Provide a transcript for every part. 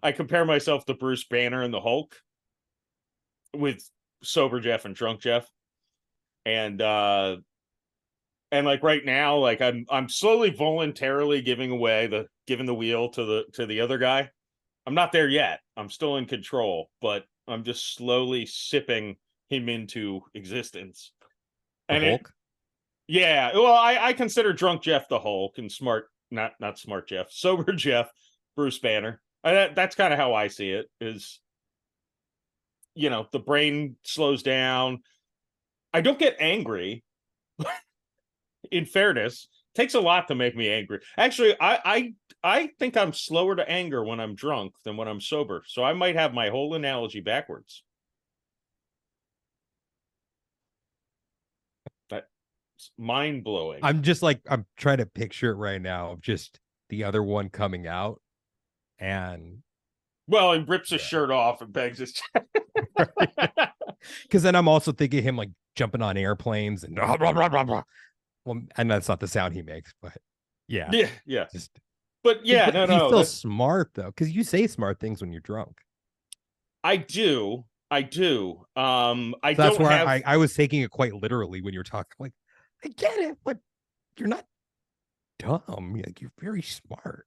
I compare myself to Bruce Banner and the Hulk with sober Jeff and drunk Jeff. And like right now, like I'm slowly voluntarily giving the wheel to the other guy. I'm not there yet. I'm still in control, but I'm just slowly sipping him into existence. The And Hulk? yeah, well, I consider drunk Jeff the Hulk and not smart Jeff, sober Jeff, Bruce Banner. That's kind of how I see it. Is the brain slows down. I don't get angry. In fairness, takes a lot to make me angry. Actually, I think I'm slower to anger when I'm drunk than when I'm sober. So I might have my whole analogy backwards. That's mind blowing. I'm trying to picture it right now of just the other one coming out, and Well, he rips his shirt off and bangs his chest. Because then I'm also thinking of him like jumping on airplanes and blah, blah, blah, blah. Well, and that's not the sound he makes, but yeah. Yeah. Just, but yeah, but no, he's no. still smart though, because you say smart things when you're drunk. I do. I So that's where I was taking it quite literally when you're talking. Like, I get it, but you're not dumb. Like, you're very smart.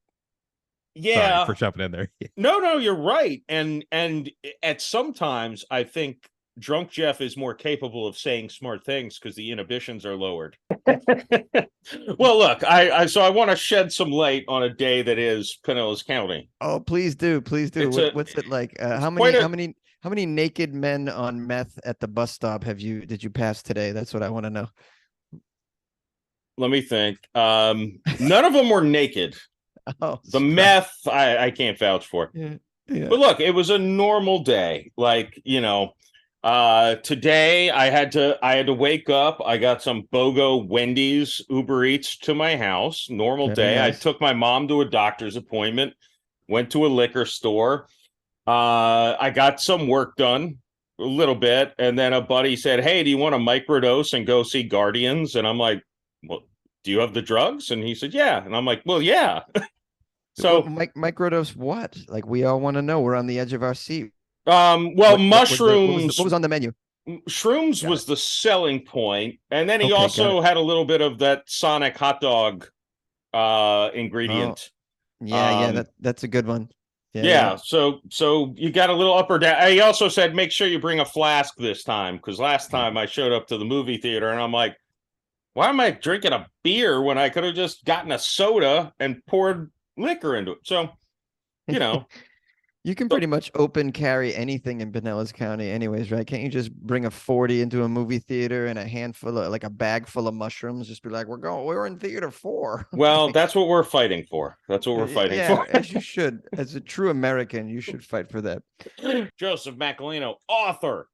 Yeah. Sorry for jumping in there. No, you're right. And at sometimes I think drunk Jeff is more capable of saying smart things because the inhibitions are lowered. Well, look, I want to shed some light on a day that is Pinellas County. Oh, please do. What's it like? How many naked men on meth at the bus stop did you pass today? That's what I want to know. Let me think. None of them were naked. Oh, the meth, I can't vouch for. Yeah. But look, it was a normal day. Like, today I had to wake up. I got some BOGO Wendy's Uber Eats to my house. Normal Very day. nice. I took my mom to a doctor's appointment, went to a liquor store. I got some work done, a little bit, and then a buddy said, "Hey, do you want to microdose and go see Guardians?" And I'm like, "Well, do you have the drugs?" And he said, "Yeah." And I'm like, "Well, yeah." So microdose what? Like, we all want to know. We're on the edge of our seat. Mushrooms. What was on the menu? Shrooms was the selling point, and then he Okay, also had a little bit of that Sonic hot dog ingredient. Yeah, that's a good one. Yeah. So you got a little up or down. He also said, make sure you bring a flask this time, because last time I showed up to the movie theater and I'm like, why am I drinking a beer when I could have just gotten a soda and poured liquor into it? So, you can pretty much open carry anything in Pinellas County anyways, right? Can't you just bring a 40 into a movie theater and a bag full of mushrooms? Just be like, we're in theater 4. Well, that's what we're fighting for. That's what we're fighting for. As you should. As a true American, you should fight for that. Joseph Macalino, author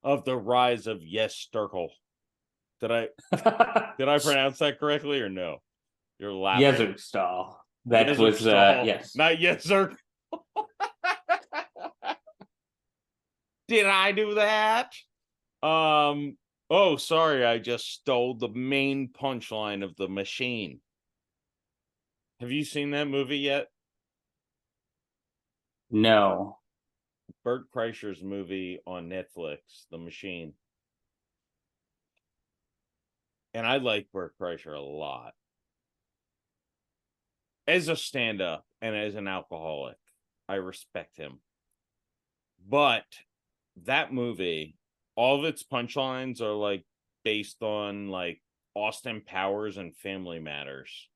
of The Rise of Yes Sturkle. Did I pronounce that correctly or no? You're laughing. Yezerstall. That was yes. Not Yezer. Did I do that? Oh, sorry, I just stole the main punchline of The Machine. Have you seen that movie yet? No. Bert Kreischer's movie on Netflix, The Machine. And I like Bert Kreischer a lot. As a stand-up and as an alcoholic, I respect him. But that movie, all of its punchlines are like based on like Austin Powers and Family Matters.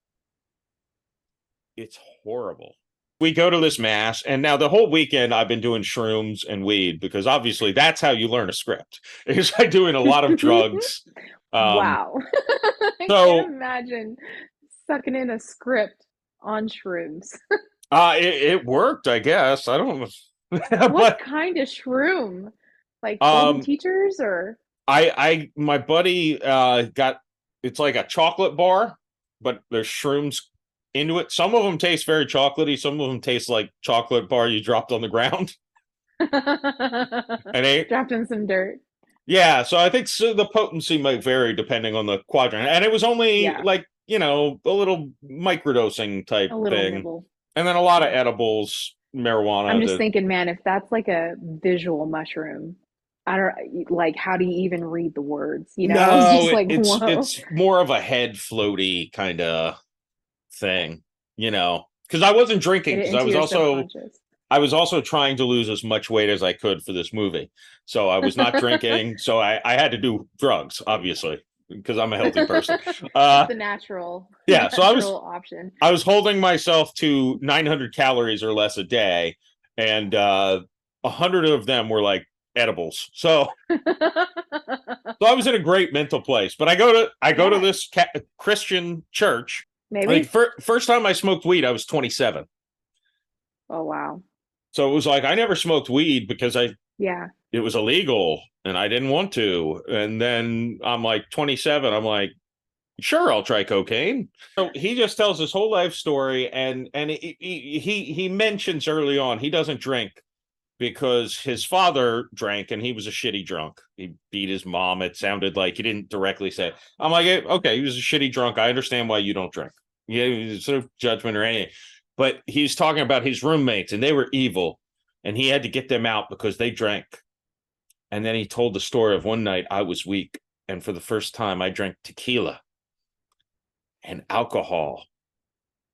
It's horrible. We go to this mass, and now the whole weekend I've been doing shrooms and weed, because obviously that's how you learn a script. Is by doing a lot of drugs. Wow. I can't imagine sucking in a script on shrooms. It worked, I guess. I don't know. What kind of shroom? Like golden teachers or? My buddy got, it's like a chocolate bar, but there's shrooms into it. Some of them taste very chocolatey. Some of them taste like chocolate bar you dropped on the ground. And dropped in some dirt. Yeah, so I think the potency might vary depending on the quadrant. And it was only like, a little microdosing type thing. Nibble. And then a lot of edibles, marijuana. I'm just thinking, man, if that's like a visual mushroom, I don't like, how do you even read the words? You know, No, it's just like, whoa. it's more of a head floaty kind of thing, you know, because I wasn't drinking, because I was also trying to lose as much weight as I could for this movie. So I was not drinking. So I had to do drugs, obviously, because I'm a healthy person. The natural, yeah. So option. I was holding myself to 900 calories or less a day, and 100 of them were like edibles. So I was in a great mental place. But I go to this Christian church. Maybe first time I smoked weed, I was 27. Oh wow. So it was like I never smoked weed because it was illegal and I didn't want to. And then I'm like 27. I'm like, sure, I'll try cocaine. So he just tells his whole life story, and he mentions early on he doesn't drink because his father drank and he was a shitty drunk. He beat his mom. It sounded like he didn't directly say it. I'm like, okay, he was a shitty drunk. I understand why you don't drink. Yeah, sort of judgment or anything. But he's talking about his roommates, and they were evil, and he had to get them out because they drank. And then he told the story of one night I was weak, and for the first time I drank tequila and alcohol.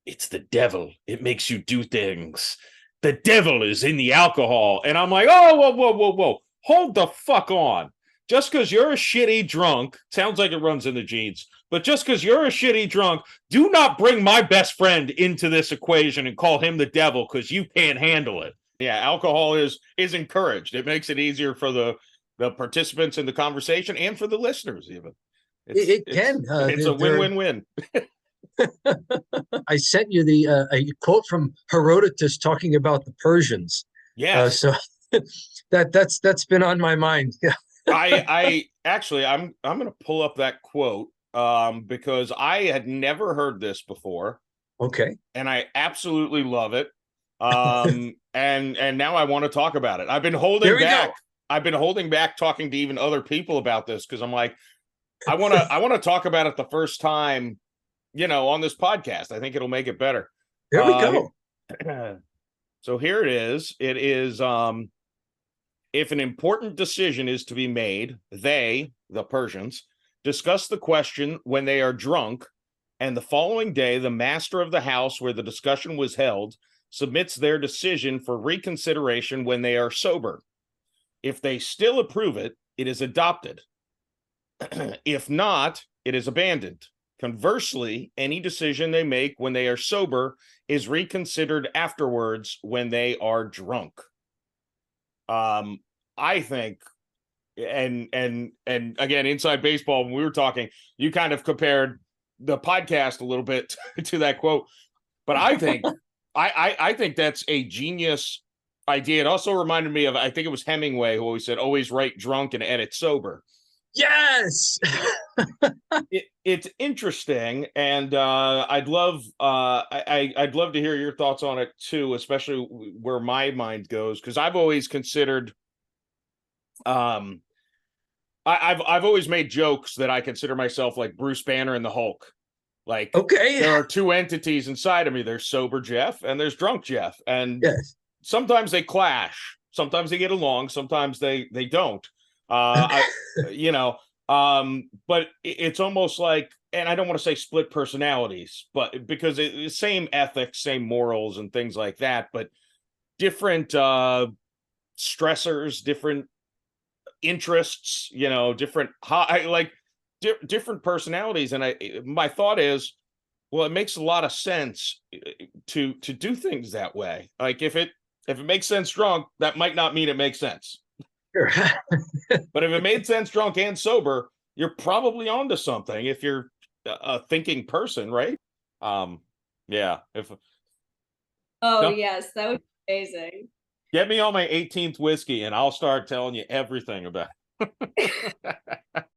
It's the devil. It makes you do things. The devil is in the alcohol. And I'm like, oh, whoa. Hold the fuck on. Just because you're a shitty drunk, sounds like it runs in the genes, but just because you're a shitty drunk, do not bring my best friend into this equation and call him the devil because you can't handle it. Yeah, alcohol is encouraged. It makes it easier for the participants in the conversation and for the listeners even. It can. It's a win-win-win. I sent you a quote from Herodotus talking about the Persians. Yeah. So that's been on my mind. Yeah. I actually I'm going to pull up that quote because I had never heard this before. Okay. And I absolutely love it. And now I want to talk about it. I've been holding back. I've been holding back talking to even other people about this because I'm like, I want to talk about it the first time, on this podcast. I think it'll make it better. There we go. So here it is. It is if an important decision is to be made, they, the Persians, discuss the question when they are drunk, and the following day the master of the house where the discussion was held submits their decision for reconsideration when they are sober. If they still approve it, it is adopted. If not, it is abandoned. Conversely, any decision they make when they are sober is reconsidered afterwards when they are drunk. I think, and again, inside baseball, when we were talking, you kind of compared the podcast a little bit to that quote, but I think I think that's a genius idea. It also reminded me of, I think it was Hemingway who always said, always write drunk and edit sober. Yes. It's interesting, and I'd love I'd love to hear your thoughts on it too, especially where my mind goes, because I've always considered I've always made jokes that I consider myself like Bruce Banner and the Hulk. Like, okay, there are two entities inside of me. There's sober Jeff and there's drunk Jeff, and yes, sometimes they clash, sometimes they get along, sometimes they don't. But it's almost like, and I don't want to say split personalities, but because it's same ethics, same morals and things like that, but different stressors, different interests, different different personalities. And my thought is, well, it makes a lot of sense to do things that way. Like if it makes sense drunk, that might not mean it makes sense. Sure. But if it made sense drunk and sober, you're probably onto something if you're a thinking person, right? Yeah. Yes, that would be amazing. Get me on my 18th whiskey and I'll start telling you everything about it.